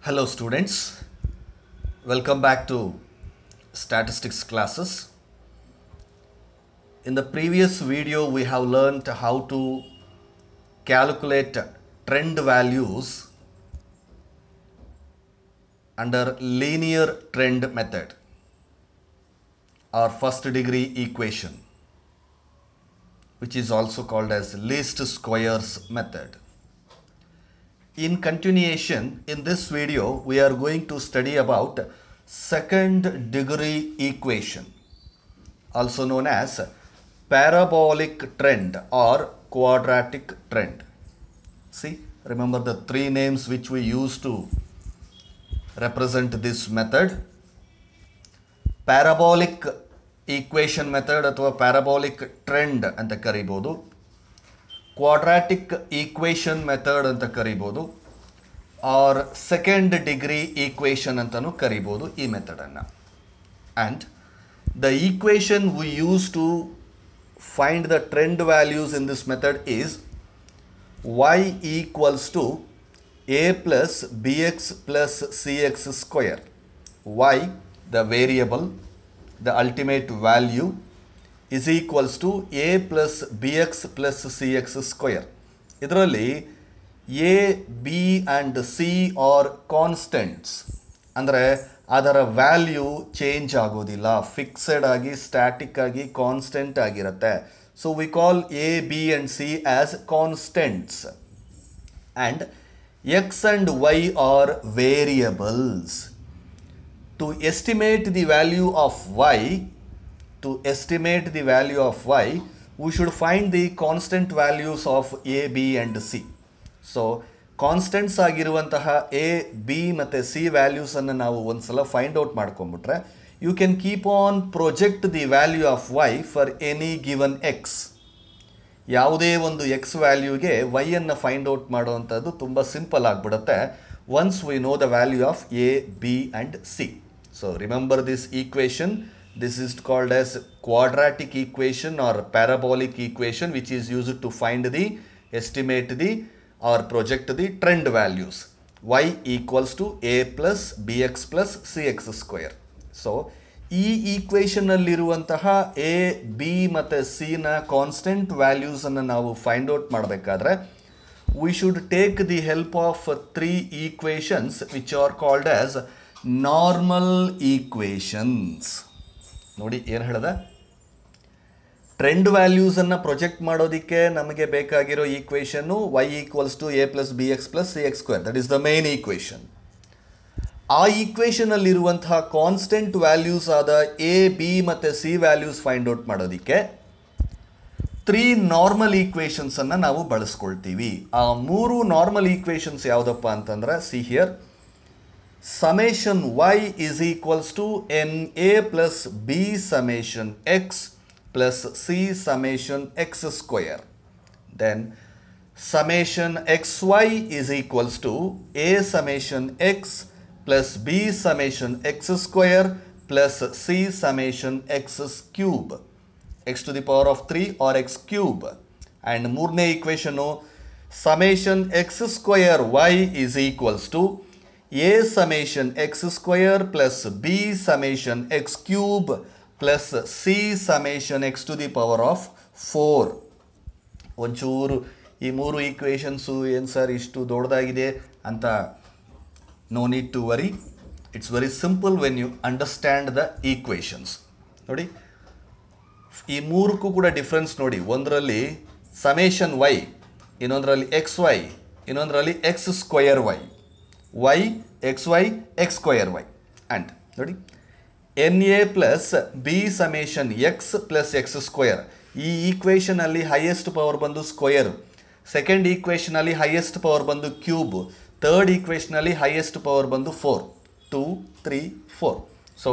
Hello students, welcome back to statistics classes. In the previous video we have learned how to calculate trend values under linear trend method or first degree equation, which is also called as least squares method. In continuation, in this video, we are going to study about second degree equation, also known as parabolic trend or quadratic trend. See, remember the three names which we use to represent this method. Parabolic equation method ಅಥವಾ parabolic trend ಅಂತ ಕರೀಬೋದು. Quadratic equation method ಅಂತ ಕರೀಬೋದು, or second degree equation ಅಂತನೂ ಕರೀಬೋದು ಈ method ಅನ್ನು. And the equation we use to find the trend values in this method is y equals to a plus bx plus cx square. Y, the variable, the ultimate value, is equals to a plus bx plus cx square. ಇದರಲ್ಲಿ a, b and c are constants. ಅಂದರೆ ಅದರ value change ಆಗೋದಿಲ್ಲ, fixed ಆಗಿ static ಆಗಿ constant ಆಗಿರುತ್ತೆ. So we call a, b and c as constants. And x and y are variables. To estimate the value of y, we should find the constant values of a, b and c. So constants ಆಗಿರುವಂತಹ a, b ಮತ್ತು c values ಅನ್ನು ನಾವು ಒಂದ್ಸಲ find out ಮಾಡ್ಕೊಂಡ್ಬಿಟ್ರೆ you can keep on project the value of y for any given x. ಯಾವುದೇ ಒಂದು x ವ್ಯಾಲ್ಯೂಗೆ y ಅನ್ನು ಫೈಂಡ್ ಔಟ್ ಮಾಡುವಂಥದ್ದು ತುಂಬ ಸಿಂಪಲ್ ಆಗಿಬಿಡುತ್ತೆ once we know the value of a, b and c. So remember this equation. This is called as quadratic equation or parabolic equation, which is used to find the, estimate the or project the trend values. Y equals to a plus bx plus cx square. So ಈ equation ಅಲ್ಲಿರುವಂತಹ a, b ಮತ್ತು c ನ constant values ಅನ್ನು ನಾವು find out ಮಾಡಬೇಕಾದ್ರೆ we should take the help of three equations which are called as normal equations. ನೋಡಿ ಏನು ಹೇಳಿದೆ, ಟ್ರೆಂಡ್ ವ್ಯಾಲ್ಯೂಸನ್ನು ಪ್ರೊಜೆಕ್ಟ್ ಮಾಡೋದಕ್ಕೆ ನಮಗೆ ಬೇಕಾಗಿರೋ equation y equals to a plus b x plus c x square. That is the main equation. ಆ ಈಕ್ವೇಷನಲ್ಲಿರುವಂತಹ constant values ಆದ a, b ಮತ್ತು c ವ್ಯಾಲ್ಯೂಸ್ ಫೈಂಡ್ ಔಟ್ ಮಾಡೋದಕ್ಕೆ ತ್ರೀ ನಾರ್ಮಲ್ ಈಕ್ವೇಷನ್ಸನ್ನು ನಾವು ಬಳಸ್ಕೊಳ್ತೀವಿ. ಆ ಮೂರು ನಾರ್ಮಲ್ ಈಕ್ವೇಷನ್ಸ್ ಯಾವುದಪ್ಪ ಅಂತಂದ್ರೆ, see here, summation y is equals to na plus b summation x plus c summation x square. Then summation xy is equals to a summation x plus b summation x square plus c summation x cube, x to the power of 3 or x cube. And ಮೂರನೇ equation summation x square y is equals to a summation x square plus b summation x cube plus c summation x to the power of 4. ಒಂಚೂರು ಈ ಮೂರು equations ಏನು sir ಇಷ್ಟು ದೊಡ್ಡದಾಗಿದೆ ಅಂತ no need to worry. It's very simple when you understand the equations. ನೋಡಿ ಈ ಮೂರಕ್ಕೂ ಕೂಡ ಡಿಫ್ರೆನ್ಸ್ ನೋಡಿ. ಒಂದರಲ್ಲಿ ಸಮೇಷನ್ ವೈ, ಇನ್ನೊಂದರಲ್ಲಿ ಎಕ್ಸ್ ವೈ, ಇನ್ನೊಂದರಲ್ಲಿ x square y, y xy x square y. And ನೋಡಿ na plus b summation x plus x square. ಈ ಈಕ್ವೇಷನಲ್ಲಿ ಹೈಯೆಸ್ಟ್ ಪವರ್ ಬಂದು ಸ್ಕ್ವಯರ್, ಸೆಕೆಂಡ್ ಈಕ್ವೇಷನಲ್ಲಿ ಹೈಯೆಸ್ಟ್ ಪವರ್ ಬಂದು ಕ್ಯೂಬ್, ಥರ್ಡ್ ಈಕ್ವೇಷನಲ್ಲಿ ಹೈಯೆಸ್ಟ್ ಪವರ್ ಬಂದು 4, 2, 3, 4. ಸೊ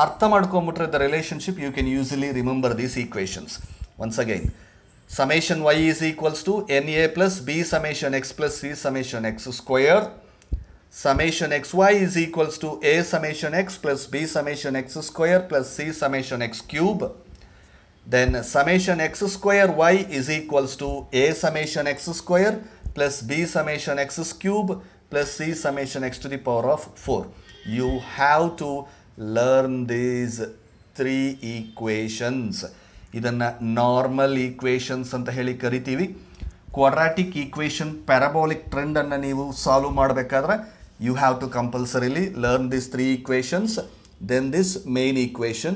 ಅರ್ಥ ಮಾಡ್ಕೊಂಬಿಟ್ರೆ the relationship you can usually remember these equations. Once again, summation y is equals to na plus b summation x plus c summation x square. Summation xy is equals to a summation x plus b summation x square plus c summation x cube. Then summation x square y is equals to a summation x square plus b summation x cube plus c summation x to the power of 4. You have to learn these 3 equations. ಇದನ್ನು normal equations ಅಂತ ಹೇಳಿ ಕರಿತೀವಿ. Quadratic equation parabolic ಟ್ರೆಂಡನ್ನು ನೀವು solve ಮಾಡಬೇಕಾದ್ರೆ you have to compulsorily learn these 3 equations. Then this main equation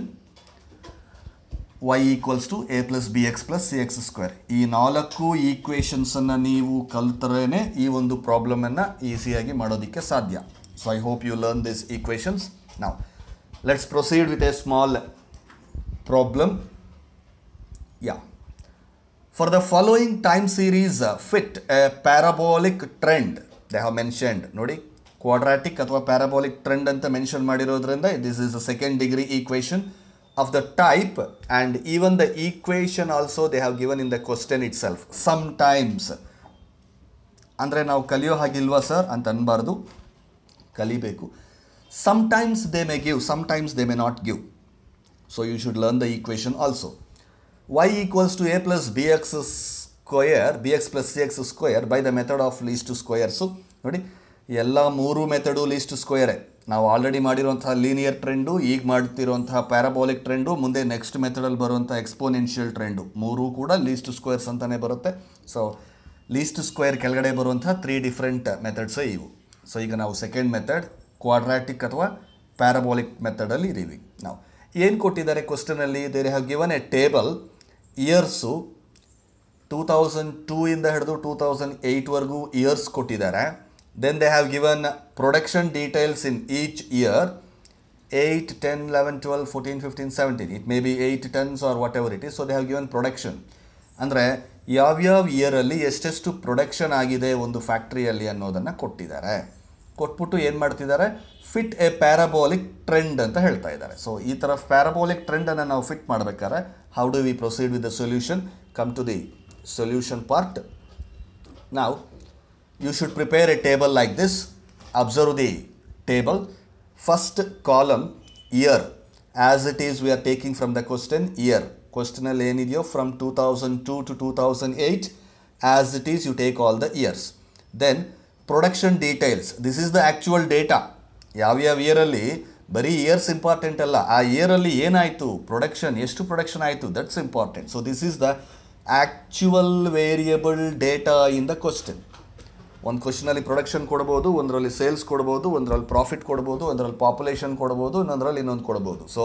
y equals to a plus bx plus cx square. ಈ 4 ಈಕ್ವೇಷನ್ಸನ್ನು ನೀವು ಕಲಿತರೇನೆ ಈ ಒಂದು ಪ್ರಾಬ್ಲಮನ್ನು ಈಸಿಯಾಗಿ ಮಾಡೋದಕ್ಕೆ ಸಾಧ್ಯ. So I hope you learn these equations. Now let's proceed with a small problem. Yeah. For the following time series fit a parabolic trend. They have mentioned, ನೋಡಿ quadratic ಅಥವಾ parabolic trend ಅಂತ ಮೆನ್ಷನ್ ಮಾಡಿರೋದ್ರಿಂದ this is a second degree equation of the type and even the equation also they have given in the question itself. Sometimes ಅಂದರೆ ನಾವು ಕಲಿಯೋ ಹಾಗಿಲ್ವಾ sir ಅಂತ ಅನ್ಬಾರ್ದು, ಕಲಿಬೇಕು. Sometimes they may give, sometimes they may not give. So you should learn the equation also. y equals to a plus bx square bx plus cx square by the method of least squares. ನೋಡಿ ಎಲ್ಲ 3 method list ಸ್ಕ್ವಯರೇ. ನಾವು already ಮಾಡಿರುವಂತಹ linear trend, ಈಗ ಮಾಡ್ತಿರುವಂತಹ parabolic trend, ಮುಂದೆ next ಮೆಥಡಲ್ಲಿ ಬರುವಂಥ exponential trend, 3 ಕೂಡ list squares ಅಂತಲೇ ಬರುತ್ತೆ. ಸೊ ಲೀಸ್ಟ್ ಸ್ಕ್ವೇರ್ ಕೆಳಗಡೆ ಬರುವಂಥ 3 ಡಿಫ್ರೆಂಟ್ ಮೆಥಡ್ಸೇ ಇವು. ಸೊ ಈಗ ನಾವು ಸೆಕೆಂಡ್ ಮೆಥಡ್ ಕ್ವಾಡ್ರಾಟಿಕ್ ಅಥವಾ ಪ್ಯಾರಾಬೋಲಿಕ್ ಮೆಥಡಲ್ಲಿ ಇದ್ದೀವಿ. ನಾವು ಏನು ಕೊಟ್ಟಿದ್ದಾರೆ ಕ್ವಶನಲ್ಲಿ, they have given a table. Years 2002 ಇಂದ ಹಿಡಿದು 2008ವರೆಗೂ ಇಯರ್ಸ್ ಕೊಟ್ಟಿದ್ದಾರೆ. Then they have given production details in each year, 8, 10, 11, 12, 14, 15, 17. It may be 8 tons or whatever it is. So they have given production. ಅಂದರೆ ಯಾವ್ಯಾವ ಇಯರಲ್ಲಿ ಎಷ್ಟೆಷ್ಟು ಪ್ರೊಡಕ್ಷನ್ ಆಗಿದೆ ಒಂದು ಫ್ಯಾಕ್ಟ್ರಿಯಲ್ಲಿ ಅನ್ನೋದನ್ನು ಕೊಟ್ಟಿದ್ದಾರೆ. ಕೊಟ್ಬಿಟ್ಟು ಏನು ಮಾಡ್ತಿದ್ದಾರೆ, ಫಿಟ್ ಎ ಪ್ಯಾರಾಬೋಲಿಕ್ ಟ್ರೆಂಡ್ ಅಂತ ಹೇಳ್ತಾ ಇದ್ದಾರೆ. ಸೊ ಈ ಥರ ಪ್ಯಾರಾಬೋಲಿಕ್ ಟ್ರೆಂಡನ್ನು ನಾವು ಫಿಟ್ ಮಾಡಬೇಕಾದ್ರೆ how do we proceed with the solution? Come to the solution part. ನಾವು you should prepare a table like this. Observe the table. First column year, as it is we are taking from the question year. Question alli enideyo from 2002 to 2008, as it is you take all the years. Then production details. This is the actual data. ಯಾವ year ಅಲ್ಲಿ ಬರೀ years important ಅಲ್ಲ, ಆ ಇಯರಲ್ಲಿ ಏನಾಯಿತು, production ಎಷ್ಟು production ಆಯಿತು, that's important. So this is the actual variable data in the question. ಒಂದು ಕ್ವಶನಲ್ಲಿ production ಕೊಡ್ಬೋದು, ಒಂದರಲ್ಲಿ ಸೇಲ್ಸ್ ಕೊಡ್ಬೋದು, ಒಂದರಲ್ಲಿ ಪ್ರಾಫಿಟ್ ಕೊಡ್ಬೋದು, ಒಂದರಲ್ಲಿ ಪಾಪ್ಯುಲೇಷನ್ ಕೊಡ್ಬೋದು, ಇನ್ನೊಂದರಲ್ಲಿ ಇನ್ನೊಂದು ಕೊಡ್ಬೋದು. ಸೊ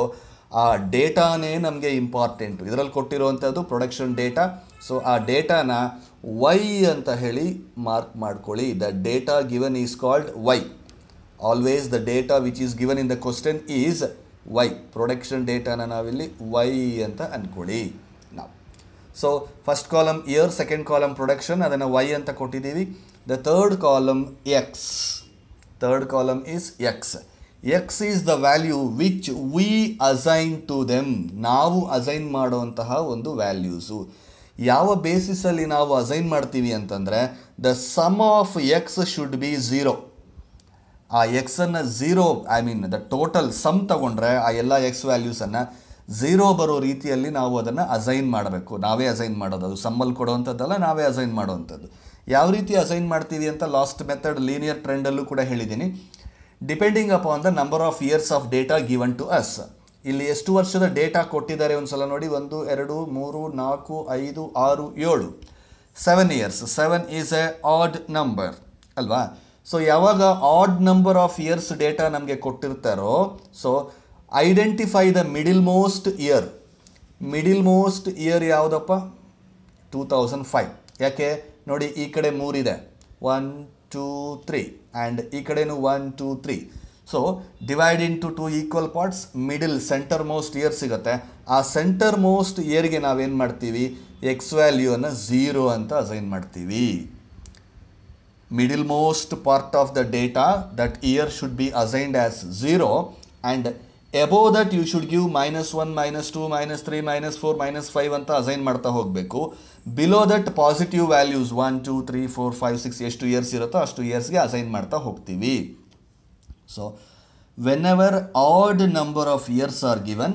ಆ ಡೇಟಾನೇ ನಮಗೆ ಇಂಪಾರ್ಟೆಂಟು. ಇದರಲ್ಲಿ ಕೊಟ್ಟಿರುವಂಥದ್ದು ಪ್ರೊಡಕ್ಷನ್ ಡೇಟಾ. ಸೊ ಆ ಡೇಟಾನ ವೈ ಅಂತ ಹೇಳಿ ಮಾರ್ಕ್ ಮಾಡ್ಕೊಳ್ಳಿ. The data given is called Y. Always the data which is given in the question is Y. Production ಡೇಟಾನ ನಾವಿಲ್ಲಿ ವೈ ಅಂತ ಅಂದ್ಕೊಳ್ಳಿ ನಾವು. So first column year, second column production, ಅದನ್ನು ವೈ ಅಂತ ಕೊಟ್ಟಿದ್ದೀವಿ. The third column x. Third column is x. X is the value which we assign to them. ನಾವು assign ಮಾಡುವಂತಹ ಒಂದು ವ್ಯಾಲ್ಯೂಸು. ಯಾವ ಬೇಸಿಸಲ್ಲಿ ನಾವು ಅಸೈನ್ ಮಾಡ್ತೀವಿ ಅಂತಂದರೆ the sum of x should be 0. ಆ ಎಕ್ಸನ್ನು 0, I mean the total sum ತಗೊಂಡ್ರೆ ಆ ಎಲ್ಲ ಎಕ್ಸ್ ವ್ಯಾಲ್ಯೂಸನ್ನು 0 ಬರೋ ರೀತಿಯಲ್ಲಿ ನಾವು ಅದನ್ನು ಅಸೈನ್ ಮಾಡಬೇಕು. ನಾವೇ ಅಸೈನ್ ಮಾಡೋದು, ಅದು ಸಮ್ಮಲ್ಲಿ ಕೊಡುವಂಥದ್ದಲ್ಲ, ನಾವೇ ಅಸೈನ್ ಮಾಡುವಂಥದ್ದು. ಯಾವ ರೀತಿ ಅಸೈನ್ ಮಾಡ್ತೀವಿ ಅಂತ ಲಾಸ್ಟ್ ಮೆಥಡ್ ಲೀನಿಯರ್ ಟ್ರೆಂಡಲ್ಲೂ ಕೂಡ ಹೇಳಿದ್ದೀನಿ. Depending upon the number of years of data given to us. ಇಲ್ಲಿ ಎಷ್ಟು ವರ್ಷದ ಡೇಟಾ ಕೊಟ್ಟಿದ್ದಾರೆ ಒಂದು ಸಲ ನೋಡಿ. 1, 2, 3, 4, 5, 6, 7. 7 years. 7 is a odd number ಅಲ್ವಾ? ಸೊ ಯಾವಾಗ odd number of years data ನಮಗೆ ಕೊಟ್ಟಿರ್ತಾರೋ, so identify the middle most year. Middle most year ಯಾವುದಪ್ಪ? 2005. ಯಾಕೆ ನೋಡಿ, ಈ ಕಡೆ 3 ಇದೆ, 1, 2, 3, ಆ್ಯಂಡ್ ಈ ಕಡೆನೂ 1, 2, 3. So divide into 2 equal parts. Middle centre most year ಸಿಗುತ್ತೆ. ಆ ಸೆಂಟರ್ ಮೋಸ್ಟ್ ಇಯರ್ಗೆ ನಾವೇನು ಮಾಡ್ತೀವಿ, ಎಕ್ಸ್ ವ್ಯಾಲ್ಯೂವನ್ನು 0 ಅಂತ ಅಸೈನ್ ಮಾಡ್ತೀವಿ. Middle most part of the data, that year should be assigned as 0, and above that you should give -1, -2, -3, -4, -5 ಅಂತ assign ಮಾಡ್ತಾ ಹೋಗಬೇಕು. ಬಿಲೋ ದಟ್ ಪಾಸಿಟಿವ್ ವ್ಯಾಲ್ಯೂಸ್ 1, 2, 3, 4, 5, 6 ಎಷ್ಟು ಇಯರ್ಸ್ ಇರುತ್ತೋ ಅಷ್ಟು ಇಯರ್ಸ್ಗೆ ಅಸೈನ್ ಮಾಡ್ತಾ ಹೋಗ್ತೀವಿ. So whenever odd number of years are given,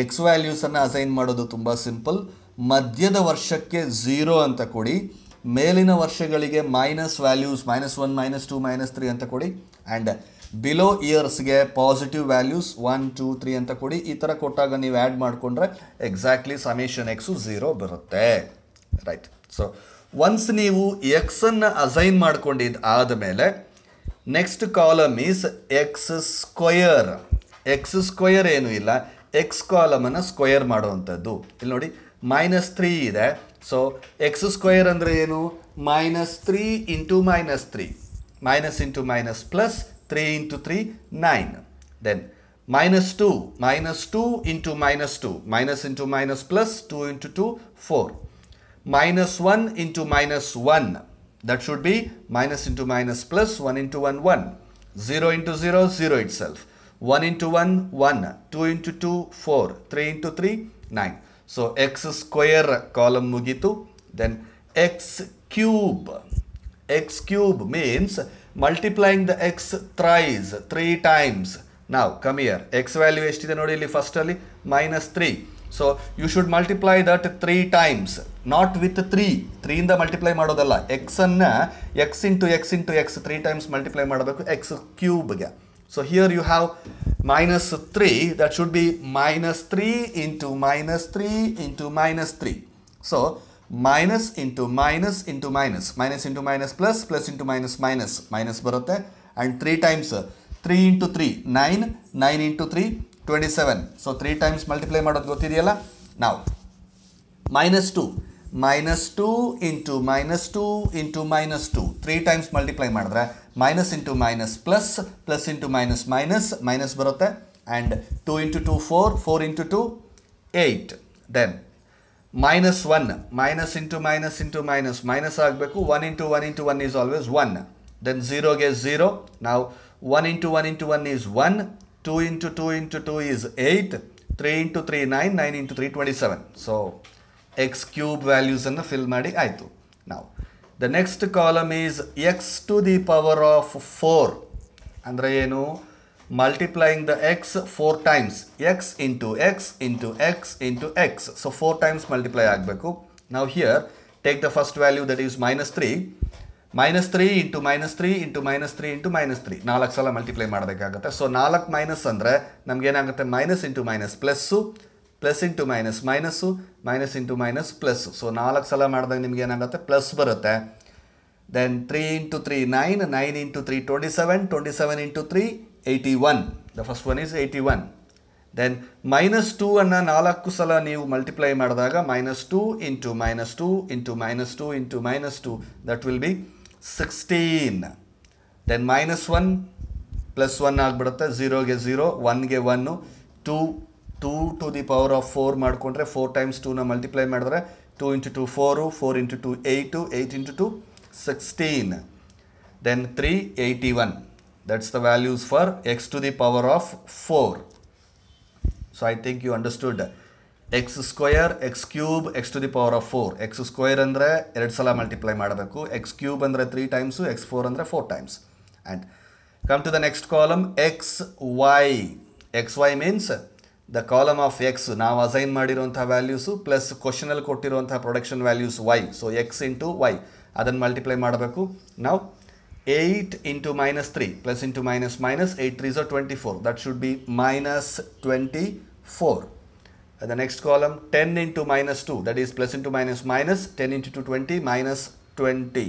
X ವ್ಯಾಲ್ಯೂಸನ್ನು assign ಮಾಡೋದು ತುಂಬ ಸಿಂಪಲ್. ಮಧ್ಯದ ವರ್ಷಕ್ಕೆ 0 ಅಂತ ಕೊಡಿ. ಮೇಲಿನ ವರ್ಷಗಳಿಗೆ ಮೈನಸ್ ವ್ಯಾಲ್ಯೂಸ್ -1 -2 -3 ಅಂತ ಕೊಡಿ, ಆ್ಯಂಡ್ ಬಿಲೋ ಇಯರ್ಸ್ಗೆ ಪಾಸಿಟಿವ್ ವ್ಯಾಲ್ಯೂಸ್ 1 2 3 ಅಂತ ಕೊಡಿ. ಈ ಥರ ಕೊಟ್ಟಾಗ ನೀವು ಆ್ಯಡ್ ಮಾಡಿಕೊಂಡ್ರೆ ಎಕ್ಸಾಕ್ಟ್ಲಿ ಸಮೇಷನ್ ಎಕ್ಸು 0 ಬರುತ್ತೆ. ರೈಟ್. ಸೊ ಒನ್ಸ್ ನೀವು ಎಕ್ಸನ್ನು ಅಸೈನ್ ಮಾಡ್ಕೊಂಡಿದ್ದು ಆದಮೇಲೆ next column is X square. X square ಏನೂ ಇಲ್ಲ, ಎಕ್ಸ್ ಕಾಲಮನ್ನು ಸ್ಕ್ವಯರ್ ಮಾಡುವಂಥದ್ದು. ಇಲ್ಲಿ ನೋಡಿ -3 ಇದೆ. ಸೊ ಎಕ್ಸ್ ಸ್ಕ್ವಯರ್ ಅಂದರೆ ಏನು? -3 into -3, minus into minus plus 3 into 3, 9. Then -2 into -2, minus into minus plus 2 into 2, 4. -1 into -1, that should be minus into minus plus 1 into 1, 1. 0 into 0, 0 itself. 1 into 1, 1. 2 into 2, 4. 3 into 3, 9. So x square column mugitu. Then x cube. X cube means multiplying the x thrice, 3 times. Now come here, x value ಎಷ್ಟಿದೆ ನೋಡಿ ಇಲ್ಲಿ first ಅಲ್ಲಿ -3. So you should multiply that 3 times, not with 3 ಇಂದ multiply ಮಾಡೋದಲ್ಲ. ಎಕ್ಸನ್ನು X into X into X 3 times multiply ಮಾಡಬೇಕು X ಕ್ಯೂಬ್ಗೆ. So here you have -3, that should be -3 into -3 into -3. So minus into minus into minus, minus into minus plus, plus into minus minus, minus ಬರುತ್ತೆ. and 3 times 3 into 3 9, 9 into 3 27. so 3 times multiply ಮಾಡೋದು ಗೊತ್ತಿದೆಯಲ್ಲ. now -2 into -2 into -2 3 times multiply ಮಾಡಿದ್ರೆ minus into minus plus, plus into minus minus, minus ಬರುತ್ತೆ. and 2 into 2 4, 4 into 2 8. then -1, minus into minus into minus, minus ಆಗಬೇಕು. 1 into 1 into 1 is always 1. then 0 ಗೆ 0. now 1 into 1 into 1 is 1. 2 into 2 into 2 is 8. 3 into 3 9, 9 into 3 27. so x cube values ಅನ್ನು fill ಮಾಡಿ ಆಯಿತು. now the next column is x to the power of 4. ಅಂದರೆ ಏನು? multiplying the x 4 times, x into x into x into x. so 4 times multiply ಆಗಬೇಕು. now here take the first value, that is -3. -3 into -3 into -3 into -3 4 ಸಲ multiply ಮಾಡಬೇಕಾಗುತ್ತೆ. So 4 minus ಅಂದರೆ ನಮಗೇನಾಗುತ್ತೆ? Minus into minus plus, plus into minus minus, minus into minus plus. So 4 ಸಲ ಮಾಡಿದಾಗ ನಿಮ್ಗೆ ಏನಾಗುತ್ತೆ? Plus ಬರುತ್ತೆ. then 3 into 3 9, 9 into 3 27, 27 into 3 81. the first one is 81. then -2 ಅನ್ನು 4 ಸಲ ನೀವು ಮಲ್ಟಿಪ್ಲೈ ಮಾಡಿದಾಗ -2 into -2 into -2 into -2, that will be 16. then -1 plus 1 ಆಗಿಬಿಡುತ್ತೆ. 0ಗೆ 0, 1ಗೆ 1, 2 to the power of 4 ಮಾಡಿಕೊಂಡ್ರೆ 4 times 2ನ ಮಲ್ಟಿಪ್ಲೈ ಮಾಡಿದ್ರೆ 2 into 2 4, 4 into 2 8, 8 into 2 16. then 3 81. that's the values for x to the power of 4. so I think you understood. x square, x cube, x to the power of 4. x square ಅಂದರೆ 2 ಸಲ multiply ಮಾಡಬೇಕು. x cube ಅಂದರೆ 3 times, x 4 ಅಂದರೆ 4 times. and come to the next column, xy. xy means the column of x ನಾವು assign ಮಾಡಿರುವಂತಹ values plus ಕ್ವಶನಲ್ಲಿ ಕೊಟ್ಟಿರುವಂತಹ production values y. So x into y ಅದನ್ನು multiply ಮಾಡಬೇಕು. ನಾವು 8 into -3 plus into minus minus 8 3s are 24. that should be -24. and the next column 10 into -2, that is plus into minus minus 10 into 2 20, -20.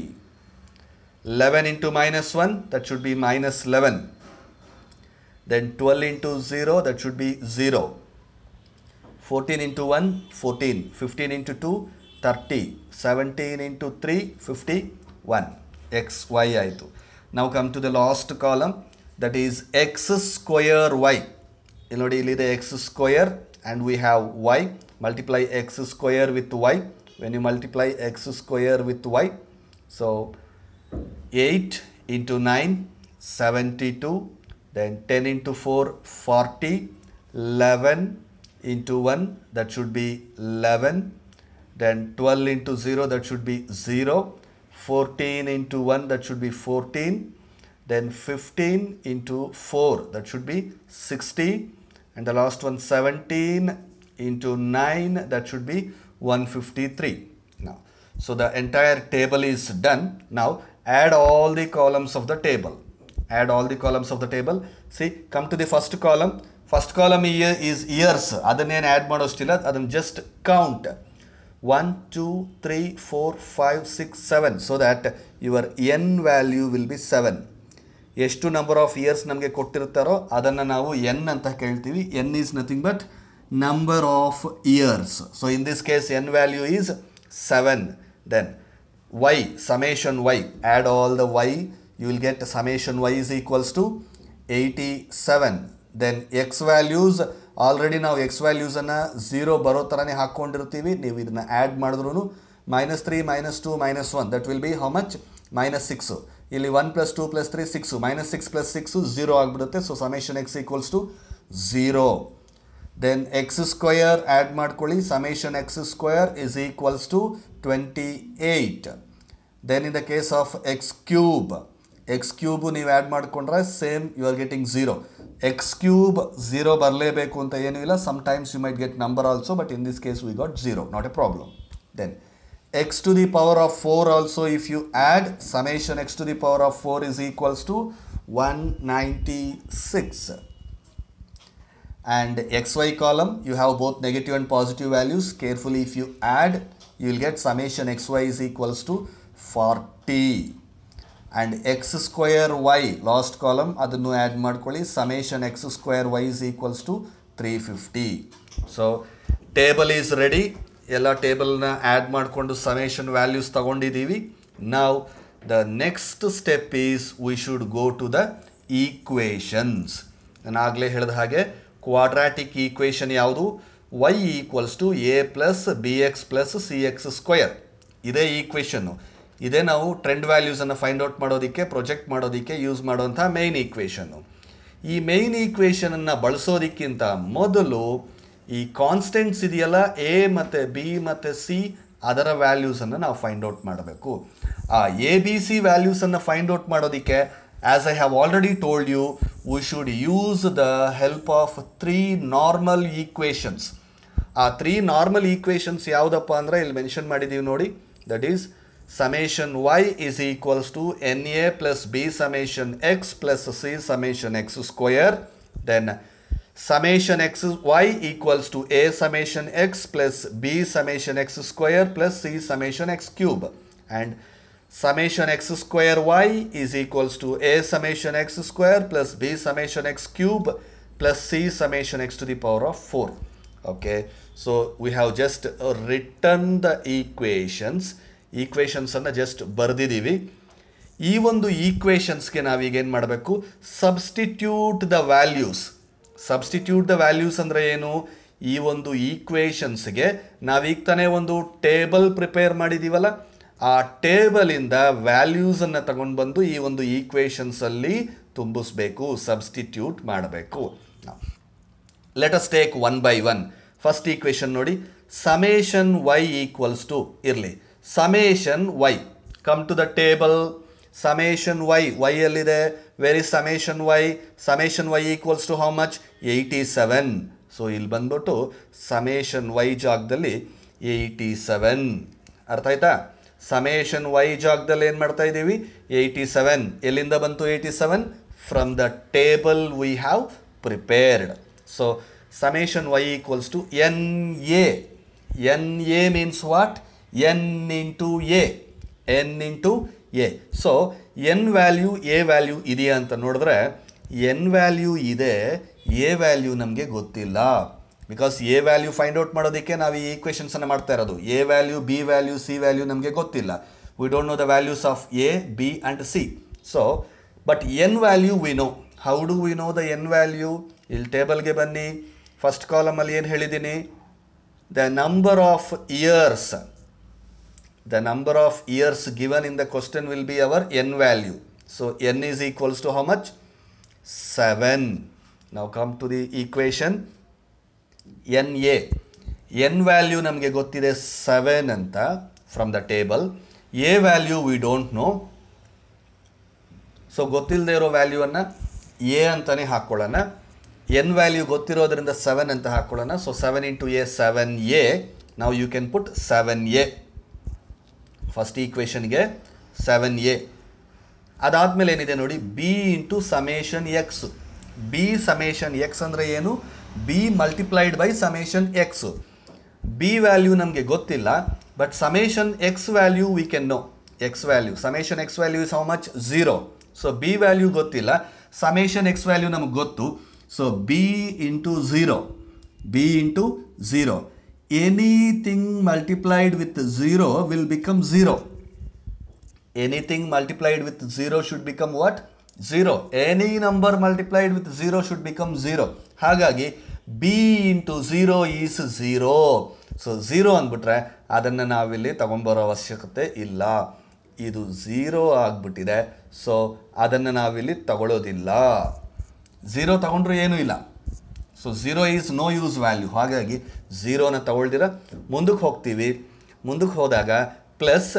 11 into -1, that should be -11. then 12 into 0, that should be 0. 14 into 1, 14. 15 into 2, 30. 17 into 3, 51. x y ಆಯಿತು. now come to the last column, that is x square y. ಇಲ್ಲಿ ನೋಡಿ, ಇಲ್ಲಿದೆ x square and we have y. multiply x square with y. when you multiply x square with y, so 8 into 9 72, then 10 into 4 40, 11 into 1, that should be 11, then 12 into 0, that should be 0. 14 into 1, that should be 14. Then 15 into 4, that should be 60. And the last one 17 into 9, that should be 153. Now So the entire table is done. Now add all the columns of the table. Add all the columns of the table. See, come to the first column. First column here is years. Adanne add ಮಾಡೋಷ್ಟಿಲ್ಲ, ಅದನ್ನ just count. 1, 2, 3, 4, 5, 6, 7. So that your n value will be 7. ಎಷ್ಟು number of years ನಮಗೆ ಕೊಟ್ಟಿರ್ತಾರೋ ಅದನ್ನು ನಾವು n ಅಂತ ಕೇಳ್ತೀವಿ. n is nothing but number of years. So in this case n value is 7. Then y, summation y, add all the y, you will get summation y is equals to 87. Then x values, already ನಾವು x values ಅನ್ನು 0 ಬರೋ ಥರನೇ ಹಾಕ್ಕೊಂಡಿರ್ತೀವಿ. ನೀವು ಇದನ್ನು add ಮಾಡಿದ್ರೂ -3, -2, -1, that will be how much? -6. ಇಲ್ಲಿ 1 + 2 + 3 6, -6 + 6 0 ಆಗಿಬಿಡುತ್ತೆ. So summation x equals to 0. Then x square add ಮಾಡ್ಕೊಳ್ಳಿ. summation x square is equals to 28. Then in the case of x cube ನೀವು ಆ್ಯಡ್ ಮಾಡಿಕೊಂಡ್ರೆ same you are getting 0. x cube 0 ಬರಲೇಬೇಕು ಅಂತ ಏನೂ ಇಲ್ಲ. sometimes you might get number also, but in this case we got 0, not a problem. Then x to the power of 4 also, if you add, summation x to the power of 4 is equals to 196. And xy column, you have both negative and positive values. Carefully if you add, you will get summation xy is equals to 40. And x square y, last column, ಅದನ್ನು add ಮಾಡ್ಕೊಳ್ಳಿ. summation x square y is equals to 350. So table is ready. ಎಲ್ಲ ಟೇಬಲ್ನ add ಮಾಡಿಕೊಂಡು summation values ತಗೊಂಡಿದ್ದೀವಿ. Now the next step is we should go to the equations. ನಾನು ಆಗಲೇ ಹೇಳಿದ ಹಾಗೆ ಕ್ವಾಡ್ರಾಟಿಕ್ ಈಕ್ವೇಷನ್ ಯಾವುದು? y equals to a plus bx plus cx square. ಇದೇ ಈಕ್ವೇಷನ್ನು. ಇದೇ ನಾವು ಟ್ರೆಂಡ್ ವ್ಯಾಲ್ಯೂಸನ್ನು ಫೈಂಡ್ ಔಟ್ ಮಾಡೋದಕ್ಕೆ, ಪ್ರೊಜೆಕ್ಟ್ ಮಾಡೋದಕ್ಕೆ ಯೂಸ್ ಮಾಡುವಂಥ ಮೇನ್ ಈಕ್ವೇಷನ್ನು. ಈ ಮೇನ್ ಈಕ್ವೇಷನನ್ನು ಬಳಸೋದಕ್ಕಿಂತ ಮೊದಲು ಈ ಕಾನ್ಸ್ಟೆಂಟ್ಸ್ ಇದೆಯಲ್ಲ, ಎ ಮತ್ತು ಬಿ ಮತ್ತು ಸಿ, ಅದರ ವ್ಯಾಲ್ಯೂಸನ್ನು ನಾವು ಫೈಂಡ್ ಔಟ್ ಮಾಡಬೇಕು. ಆ ಎ ಬಿ ಸಿ ವ್ಯಾಲ್ಯೂಸನ್ನು ಫೈಂಡ್ ಔಟ್ ಮಾಡೋದಕ್ಕೆ, as I have already told you, we should use the help of 3 normal equations. ಆ 3 ನಾರ್ಮಲ್ ಈಕ್ವೇಷನ್ಸ್ ಯಾವುದಪ್ಪ ಅಂದರೆ ಇಲ್ಲಿ ಮೆನ್ಷನ್ ಮಾಡಿದ್ದೀವಿ ನೋಡಿ. That is summation y is equals to na plus b summation x plus c summation x square. Then summation x y equals to a summation x plus b summation x square plus c summation x cube. And summation x square y is equals to a summation x square plus b summation x cube plus c summation x to the power of 4. Okay, so we have just written the ಈಕ್ವೇಷನ್ಸನ್ನು just ಬರೆದಿದ್ದೀವಿ. ಈ ಒಂದು ಈಕ್ವೇಷನ್ಸ್ಗೆ ನಾವೀಗೇನು ಮಾಡಬೇಕು? Substitute the values. Substitute the values ಅಂದರೆ ಏನು? ಈ ಒಂದು ಈಕ್ವೇಷನ್ಸ್ಗೆ ನಾವೀಗ ತಾನೇ ಒಂದು ಟೇಬಲ್ ಪ್ರಿಪೇರ್ ಮಾಡಿದ್ದೀವಲ್ಲ, ಆ ಟೇಬಲಿಂದ ವ್ಯಾಲ್ಯೂಸನ್ನು ತಗೊಂಡು ಬಂದು ಈ ಒಂದು ಈಕ್ವೇಷನ್ಸಲ್ಲಿ ತುಂಬಿಸ್ಬೇಕು, ಸಬ್ಸ್ಟಿಟ್ಯೂಟ್ ಮಾಡಬೇಕು. Let us take 1 by 1. First equation ನೋಡಿ. ಸಮೇಷನ್ y ಈಕ್ವಲ್ಸ್ ಟು ಇರಲಿ. summation y, come to the table. summation y, y ಎಲ್ಲಿದೆ? where is summation y? summation y equals to how much? 87. So ಇಲ್ಲಿ ಬಂದ್ಬಿಟ್ಟು summation y ಜಾಗದಲ್ಲಿ 87. ಅರ್ಥ ಆಯ್ತಾ? summation y ಜಾಗದಲ್ಲಿ ಏನು ಮಾಡ್ತಾ ಇದ್ದೀವಿ? 87. ಎಲ್ಲಿಂದ ಬಂತು 87? from the table we have prepared. so summation y equals to na. na means what? n into a. n into a. So n value A value ಇದೆಯಾ ಅಂತ ನೋಡಿದ್ರೆ n ವ್ಯಾಲ್ಯೂ ಇದೆ, ಎ ವ್ಯಾಲ್ಯೂ ನಮಗೆ ಗೊತ್ತಿಲ್ಲ. Because A value find out ಮಾಡೋದಕ್ಕೆ ನಾವು ಈ ಈಕ್ವೇಷನ್ಸನ್ನು ಮಾಡ್ತಾ ಇರೋದು. A value, B value, C value ನಮಗೆ ಗೊತ್ತಿಲ್ಲ. We don't know the values of A, B and C. So but N value we know. How do V know the N value? ಇಲ್ಲಿ ಟೇಬಲ್ಗೆ ಬನ್ನಿ. ಫಸ್ಟ್ ಕಾಲಮಲ್ಲಿ ಏನು ಹೇಳಿದ್ದೀನಿ? The number of years. The number of years given in the question will be our n value. So n is equals to how much? 7. Now come to the equation. na. n value ನಮಗೆ ಗೊತ್ತಿದೆ 7 ಅಂತ from the table. a value we don't know. So ಗೊತ್ತಿಲ್ಲದೆ ಇರೋ ವ್ಯಾಲ್ಯೂವನ್ನು a ಅಂತಲೇ ಹಾಕ್ಕೊಳ್ಳೋಣ. n value ಗೊತ್ತಿರೋದ್ರಿಂದ 7 ಅಂತ ಹಾಕ್ಕೊಳ್ಳೋಣ. So 7 into a, 7a. Now you can put 7a. First ಈಕ್ವೇಷನ್ಗೆ 7a. ಅದಾದಮೇಲೆ ಏನಿದೆ ನೋಡಿ, b into summation X. b summation X ಅಂದರೆ ಏನು? b multiplied by summation X. b value ನಮಗೆ ಗೊತ್ತಿಲ್ಲ, but summation X value we can know. X value, summation X value is how much? 0. So b value ಗೊತ್ತಿಲ್ಲ, summation X value ನಮಗೆ ಗೊತ್ತು. So b into 0, b into 0. Anything multiplied with 0 will become 0. Anything multiplied with 0 should become what? 0. Any number multiplied with 0 should become 0. ಹಾಗಾಗಿ b into 0 is 0. So 0 ಅಂದ್ಬಿಟ್ರೆ ಅದನ್ನು ನಾವಿಲ್ಲಿ ತಗೊಂಡ್ಬರೋ ಅವಶ್ಯಕತೆ ಇಲ್ಲ. ಇದು 0 ಆಗಿಬಿಟ್ಟಿದೆ, ಸೊ ಅದನ್ನು ನಾವಿಲ್ಲಿ ತಗೊಳ್ಳೋದಿಲ್ಲ. 0 ತಗೊಂಡ್ರೂ ಏನೂ ಇಲ್ಲ. So 0 is no use value. ಹಾಗಾಗಿ 0ನ ತಗೊಳ್ದಿರ ಮುಂದಕ್ಕೆ ಹೋಗ್ತೀವಿ. ಮುಂದಕ್ಕೆ ಹೋದಾಗ plus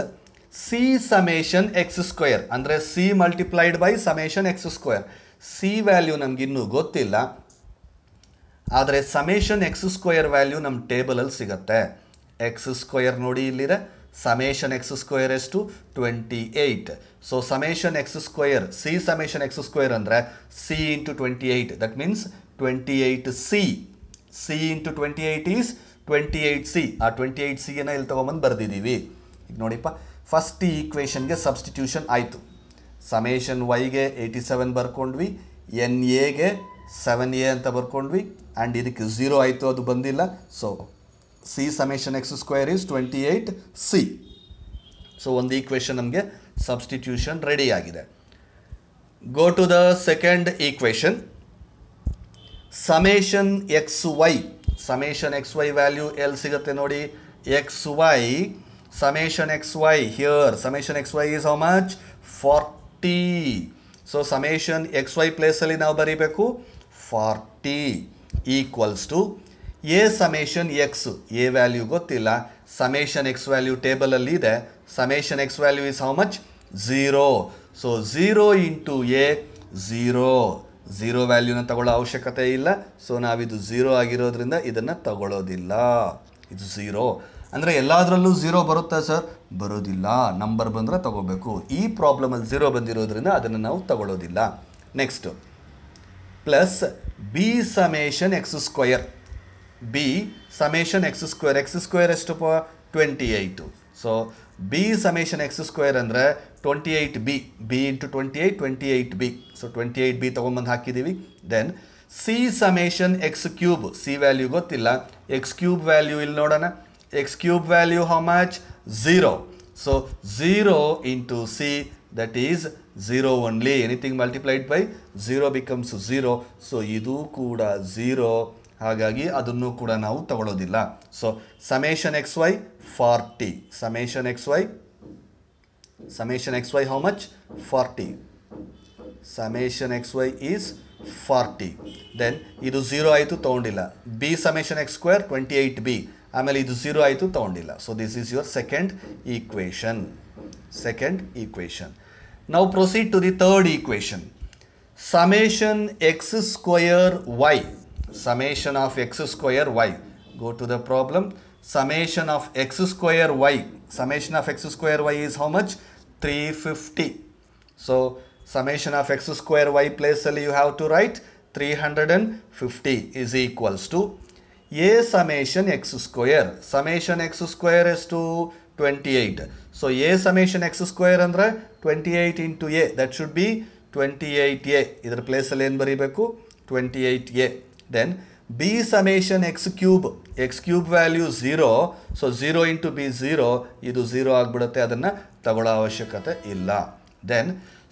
C summation X square ಅಂದರೆ C multiplied by summation X square. C value ನಮಗಿನ್ನೂ ಗೊತ್ತಿಲ್ಲ, ಆದರೆ ಸಮೇಷನ್ ಎಕ್ಸ್ ಸ್ಕ್ವೇರ್ ವ್ಯಾಲ್ಯೂ ನಮ್ಮ ಟೇಬಲಲ್ಲಿ ಸಿಗುತ್ತೆ. ಎಕ್ಸ್ ಸ್ಕ್ವೇರ್ ನೋಡಿ ಇಲ್ಲಿದೆ, ಸಮೇಷನ್ ಎಕ್ಸ್ ಸ್ಕ್ವೇರ್ ಎಷ್ಟು? 28. So summation X square, C summation X square ಅಂದರೆ C into 28. That means 28c. C into 28 is 28c. ಆ 28cನ ಇಲ್ಲಿ ತೊಗೊಂಬಂದು ಬರೆದಿದ್ದೀವಿ. ಈಗ ನೋಡಿಪ್ಪ, ಫಸ್ಟ್ ಈ ಈಕ್ವೇಷನ್ಗೆ ಸಬ್ಸ್ಟಿಟ್ಯೂಷನ್ ಆಯಿತು. ಸಮೇಷನ್ ವೈಗೆ 87 ಬರ್ಕೊಂಡ್ವಿ, ಎನ್ ಎಗೆ 7a ಅಂತ ಬರ್ಕೊಂಡ್ವಿ, ಆ್ಯಂಡ್ ಇದಕ್ಕೆ 0 ಆಯಿತು, ಅದು ಬಂದಿಲ್ಲ. So c summation X square is 28c. So ಒಂದು ಈಕ್ವೇಷನ್ ನಮಗೆ ಸಬ್ಸ್ಟಿಟ್ಯೂಷನ್ ರೆಡಿ ಆಗಿದೆ. Go to the second equation. Summation x y. Summation x y value ಎಲ್ಲಿ ಸಿಗುತ್ತೆ ನೋಡಿ? X y, summation xy here, summation xy is how much? 40. so summation xy place ಅಲ್ಲಿ ನಾವು ಬರೀಬೇಕು 40 equals to a summation x. a value ಗೊತ್ತಿಲ್ಲ, summation x value table ಅಲ್ಲಿ ಇದೆ. summation x value is how much? 0. so 0 into a 0 ವ್ಯಾಲ್ಯೂನ ತಗೊಳ್ಳೋ ಅವಶ್ಯಕತೆ ಇಲ್ಲ. So ನಾವಿದು 0 ಆಗಿರೋದ್ರಿಂದ ಇದನ್ನು ತಗೊಳ್ಳೋದಿಲ್ಲ. ಇದು 0 ಅಂದರೆ ಎಲ್ಲದರಲ್ಲೂ 0 ಬರುತ್ತಾ ಸರ್? ಬರೋದಿಲ್ಲ. ನಂಬರ್ ಬಂದರೆ ತಗೋಬೇಕು. ಈ ಪ್ರಾಬ್ಲಮಲ್ಲಿ 0 ಬಂದಿರೋದ್ರಿಂದ ಅದನ್ನು ನಾವು ತಗೊಳ್ಳೋದಿಲ್ಲ. Next plus B summation X square. B summation X square. X square ಎಷ್ಟಪ್ಪ? 28. So B summation X square ಅಂದರೆ 28b. B into 28b. So 28b ತೊಗೊಂಬಂದು ಹಾಕಿದ್ದೀವಿ. Then C summation X cube. C value ಗೊತ್ತಿಲ್ಲ, ಎಕ್ಸ್ ಕ್ಯೂಬ್ ವ್ಯಾಲ್ಯೂ ಇಲ್ಲಿ ನೋಡೋಣ. x cube value how much? 0. so 0 into c, that is 0 only. anything multiplied by 0 becomes 0. so ಇದು ಕೂಡ 0. ಹಾಗಾಗಿ ಅದನ್ನು ಕೂಡ ನಾವು ತಗೊಳ್ಳೋದಿಲ್ಲ. So summation xy 40. summation xy how much? 40. summation xy is 40. then ಇದು 0 ಆಯಿತು, ತಗೊಂಡಿಲ್ಲ. b summation x square 28b. ಆಮೇಲೆ ಇದು 0 ಆಯಿತು, ತಗೊಂಡಿಲ್ಲ. So this is your second equation. ನಾವು proceed to the third equation. Summation X square Y. Summation of X square Y. Go to the problem. Summation of X square Y. Summation of X square Y is how much? 350. So summation of X square Y ಪ್ಲೇಸಲ್ಲಿ you have to write 350 is equals to a summation x square. summation x square is to 28. so a summation x square ಅಂದರೆ 28 into a, that should be 28a. ಇದರ ಪ್ಲೇಸಲ್ಲಿ ಏನು ಬರೀಬೇಕು? 28a. then b summation x cube. x cube value 0. so 0 into b 0. ಇದು 0 ಆಗಿಬಿಡುತ್ತೆ, ಅದನ್ನು ತಗೊಳ್ಳೋ ಅವಶ್ಯಕತೆ ಇಲ್ಲ. then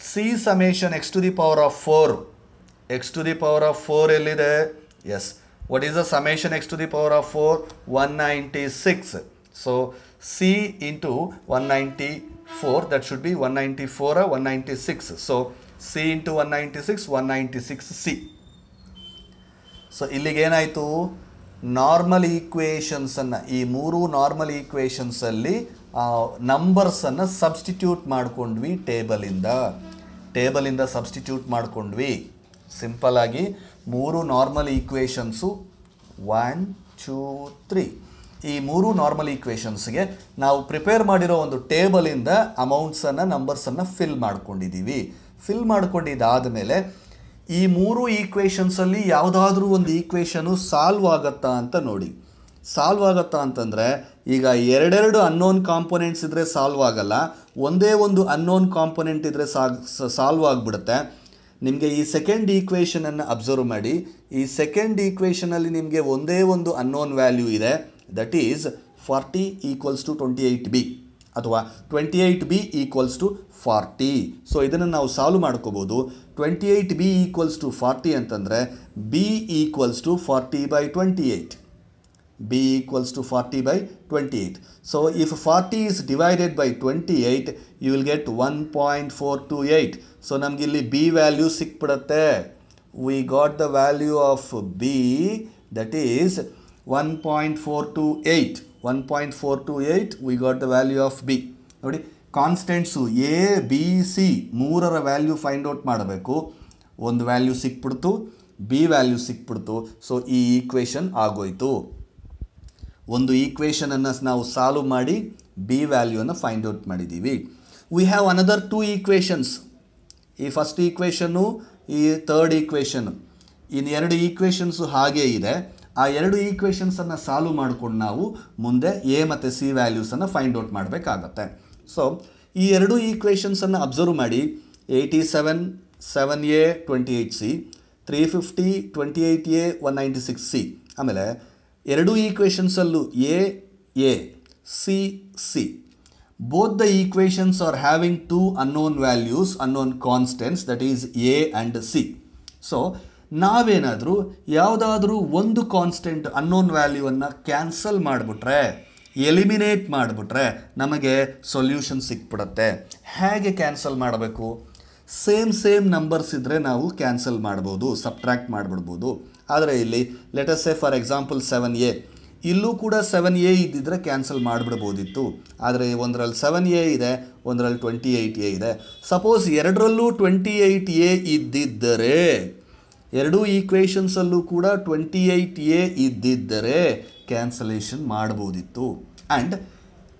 c summation x to the power of 4. x to the power of 4 ಎಲ್ಲಿದೆ? yes. what is the summation x to the power of 4? 196. so c into 194, that should be 194 or 196. so c into 196, 196c. So ಇಲ್ಲಿಗೆ ಏನಾಯಿತು? Normal ಈಕ್ವೇಷನ್ಸನ್ನು, ಈ ಮೂರು normal ಈಕ್ವೇಷನ್ಸಲ್ಲಿ ನಂಬರ್ಸನ್ನು substitute ಮಾಡಿಕೊಂಡ್ವಿ. ಟೇಬಲಿಂದ substitute ಮಾಡಿಕೊಂಡ್ವಿ. Simple ಆಗಿ ಮೂರು normal equations 1 2 3. ಈ ಮೂರು normal ಈಕ್ವೇಷನ್ಸ್ಗೆ ನಾವು ಪ್ರಿಪೇರ್ ಮಾಡಿರೋ ಒಂದು ಟೇಬಲಿಂದ ಅಮೌಂಟ್ಸನ್ನು ನಂಬರ್ಸನ್ನು ಫಿಲ್ ಮಾಡ್ಕೊಂಡಿದ್ದೀವಿ. ಫಿಲ್ ಮಾಡ್ಕೊಂಡಿದ್ದಾದ ಮೇಲೆ ಈ ಮೂರು ಈಕ್ವೇಷನ್ಸಲ್ಲಿ ಯಾವುದಾದ್ರೂ ಒಂದು ಈಕ್ವೇಷನು ಸಾಲ್ವ್ ಆಗುತ್ತಾ ಅಂತ ನೋಡಿ. ಸಾಲ್ವ್ ಆಗುತ್ತಾ ಅಂತಂದರೆ ಈಗ ಎರಡೆರಡು ಅನ್ನೋನ್ ಕಾಂಪೊನೆಂಟ್ಸ್ ಇದ್ದರೆ ಸಾಲ್ವ್ ಆಗಲ್ಲ, ಒಂದೇ ಒಂದು ಅನ್ನೋನ್ ಕಾಂಪೊನೆಂಟ್ ಇದ್ದರೆ ಸಾಲ್ವ್ ಆಗಿಬಿಡುತ್ತೆ. ನಿಮಗೆ ಈ ಸೆಕೆಂಡ್ ಈಕ್ವೇಷನನ್ನು ಅಬ್ಸರ್ವ್ ಮಾಡಿ. ಈ ಸೆಕೆಂಡ್ ಈಕ್ವೇಷನಲ್ಲಿ ನಿಮಗೆ ಒಂದೇ ಒಂದು ಅನ್ನೋನ್ ವ್ಯಾಲ್ಯೂ ಇದೆ, ದಟ್ ಈಸ್ 40 = 28b ಅಥವಾ 28b = 40. ಸೊ ಇದನ್ನು ನಾವು ಸಾಲ್ವ್ ಮಾಡ್ಕೋಬೋದು. 28b = 40 ಅಂತಂದರೆ b = 40/28. b = 40/28. So if 40 is divided by 28, you will get 1.428. So ನಮ್ಗೆ ಇಲ್ಲಿ b ವ್ಯಾಲ್ಯೂ ಸಿಕ್ಬಿಡುತ್ತೆ. We got the value of b, that is 1.428. 1.428, we got the value of b. ನೋಡಿ, ಕಾನ್ಸ್ಟೆಂಟ್ಸು a b c ಮೂರರ value find out ಮಾಡಬೇಕು. ಒಂದು value ಸಿಕ್ಬಿಡ್ತು, b value ಸಿಕ್ಬಿಡ್ತು. So ಈ equation ಆಗೋಯ್ತು. ಒಂದು ಈಕ್ವೇಷನನ್ನು ನಾವು ಸಾಲ್ವ್ ಮಾಡಿ ಬಿ ವ್ಯಾಲ್ಯೂವನ್ನು ಫೈಂಡ್ ಔಟ್ ಮಾಡಿದ್ದೀವಿ. We have another 2 equations. ಈ ಫಸ್ಟ್ ಈಕ್ವೇಷನ್ನು, ಈ ಥರ್ಡ್ ಈಕ್ವೇಷನ್ನು, ಇನ್ನು 2 ಈಕ್ವೇಷನ್ಸು ಹಾಗೇ ಇದೆ. ಆ 2 ಈಕ್ವೇಷನ್ಸನ್ನು ಸಾಲ್ವ್ ಮಾಡ್ಕೊಂಡು ನಾವು ಮುಂದೆ ಎ ಮತ್ತು ಸಿ ವ್ಯಾಲ್ಯೂಸನ್ನು ಫೈಂಡ್ ಔಟ್ ಮಾಡಬೇಕಾಗತ್ತೆ. ಸೊ ಈ 2 ಈಕ್ವೇಷನ್ಸನ್ನು ಅಬ್ಸರ್ವ್ ಮಾಡಿ. 87 7a 28c, 350 28a 196c. ಆಮೇಲೆ 2 ಈಕ್ವೇಷನ್ಸಲ್ಲೂ A C C. Both the equations are having 2 unknown values, unknown constants, that is a and c. So ನಾವೇನಾದರೂ ಯಾವುದಾದ್ರೂ ಒಂದು ಕಾನ್ಸ್ಟೆಂಟ್ ಅನ್ನೋನ್ ವ್ಯಾಲ್ಯೂವನ್ನು ಕ್ಯಾನ್ಸಲ್ ಮಾಡಿಬಿಟ್ರೆ, ಎಲಿಮಿನೇಟ್ ಮಾಡಿಬಿಟ್ರೆ ನಮಗೆ ಸೊಲ್ಯೂಷನ್ ಸಿಕ್ಬಿಡುತ್ತೆ. ಹೇಗೆ ಕ್ಯಾನ್ಸಲ್ ಮಾಡಬೇಕು? ಸೇಮ್ ನಂಬರ್ಸ್ ಇದ್ದರೆ ನಾವು ಕ್ಯಾನ್ಸಲ್ ಮಾಡ್ಬೋದು, ಸಬ್ಟ್ರ್ಯಾಕ್ಟ್ ಮಾಡಿಬಿಡ್ಬೋದು. ಆದರೆ ಇಲ್ಲಿ let us say for example 7a, ಇಲ್ಲೂ ಕೂಡ 7a ಇದ್ದಿದ್ರೆ ಕ್ಯಾನ್ಸಲ್ ಮಾಡಿಬಿಡ್ಬೋದಿತ್ತು. ಆದರೆ ಒಂದರಲ್ಲಿ 7a ಇದೆ, ಒಂದರಲ್ಲಿ 28a ಇದೆ. ಸಪೋಸ್ ಎರಡರಲ್ಲೂ 28a ಇದ್ದಿದ್ದರೆ, 2 ಈಕ್ವೇಷನ್ಸಲ್ಲೂ ಕೂಡ 28a ಇದ್ದಿದ್ದರೆ ಕ್ಯಾನ್ಸಲೇಷನ್ ಮಾಡ್ಬೋದಿತ್ತು. ಆ್ಯಂಡ್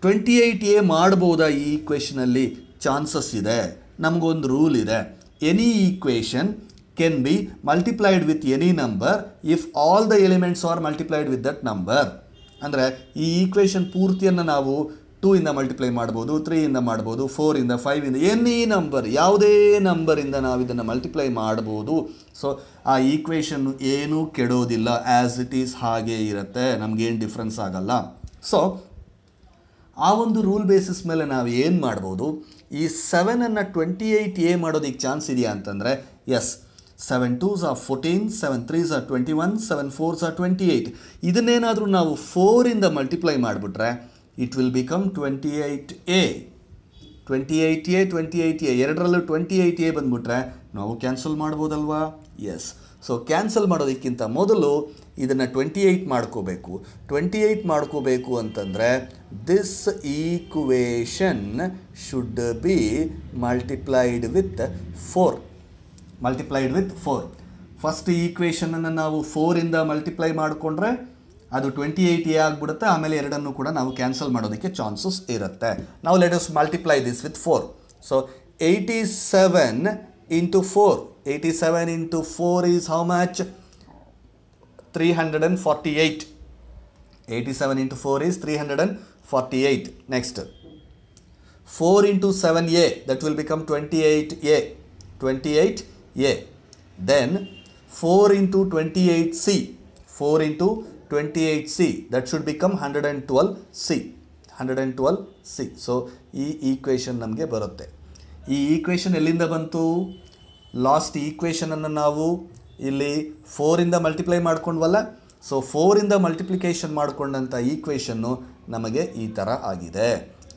28a ಮಾಡ್ಬೋದಾ ಈ ಈಕ್ವೇಷನಲ್ಲಿ? ಚಾನ್ಸಸ್ ಇದೆ. ನಮಗೊಂದು ರೂಲ್ ಇದೆ, any equation can be multiplied with any number if all the elements are multiplied with that number. ಅಂದರೆ ಈ ಈಕ್ವೇಷನ್ ಪೂರ್ತಿಯನ್ನು ನಾವು 2 ಇಂದ ಮಲ್ಟಿಪ್ಲೈ ಮಾಡ್ಬೋದು, 3 ಇಂದ ಮಾಡ್ಬೋದು, 4 ಇಂದ 5 ಇಂದ, ಎನಿ ನಂಬರ್, ಯಾವುದೇ ನಂಬರಿಂದ ನಾವು ಇದನ್ನು ಮಲ್ಟಿಪ್ಲೈ ಮಾಡ್ಬೋದು. ಸೊ ಆ ಈಕ್ವೇಷನ್ನು ಏನೂ ಕೆಡೋದಿಲ್ಲ, ಆ್ಯಸ್ ಇಟ್ ಈಸ್ ಹಾಗೇ ಇರುತ್ತೆ, ನಮಗೇನು ಡಿಫ್ರೆನ್ಸ್ ಆಗಲ್ಲ. ಸೊ ಆ ಒಂದು ರೂಲ್ ಬೇಸಿಸ್ ಮೇಲೆ ನಾವು ಏನು ಮಾಡ್ಬೋದು, ಈ 7ಅನ್ನು 28a ಮಾಡೋದಕ್ಕೆ ಚಾನ್ಸ್ ಇದೆಯಾ ಅಂತಂದರೆ S. 7 2s are 14, 7 3s are 21, 7 4s are 28. ಇದನ್ನೇನಾದರೂ ನಾವು 4 ಇಂದ ಮಲ್ಟಿಪ್ಲೈ ಮಾಡಿಬಿಟ್ರೆ it will become 28a. 28a ಎರಡರಲ್ಲೂ 28a ಬಂದ್ಬಿಟ್ರೆ ನಾವು ಕ್ಯಾನ್ಸಲ್ ಮಾಡ್ಬೋದಲ್ವಾ? ಎಸ್. ಸೊ ಕ್ಯಾನ್ಸಲ್ ಮಾಡೋದಕ್ಕಿಂತ ಮೊದಲು ಇದನ್ನು 28 ಮಾಡ್ಕೋಬೇಕು. 28 ಮಾಡ್ಕೋಬೇಕು ಅಂತಂದರೆ this equation should be multiplied with 4. First ಈಕ್ವೇಷನನ್ನು ನಾವು 4 ಇಂದ ಮಲ್ಟಿಪ್ಲೈ ಮಾಡಿಕೊಂಡ್ರೆ ಅದು 28a ಆಗಿಬಿಡುತ್ತೆ. ಆಮೇಲೆ ಎರಡನ್ನು ಕೂಡ ನಾವು ಕ್ಯಾನ್ಸಲ್ ಮಾಡೋದಕ್ಕೆ ಚಾನ್ಸಸ್ ಇರುತ್ತೆ. ನಾವು let us multiply this with 4. So 87 into 4. 87 into 4 is how much? 348. 87 into 4 is 348. Next, 4 into 7a, that will become 28a. 28a. Then 4 into 28c. 4 into 28c, that should become 112c. 112c. So ಈ equation ನಮಗೆ ಬರುತ್ತೆ. ಈ equation ಎಲ್ಲಿಂದ ಬಂತು? Last ಈಕ್ವೇಷನನ್ನು ನಾವು ಇಲ್ಲಿ 4 ಇಂದ multiply ಮಾಡ್ಕೊಂಡ್ವಲ್ಲ. So 4 ಇಂದ ಮಲ್ಟಿಪ್ಲಿಕೇಶನ್ ಮಾಡಿಕೊಂಡಂಥ ಈಕ್ವೇಷನ್ನು ನಮಗೆ ಈ ಥರ ಆಗಿದೆ.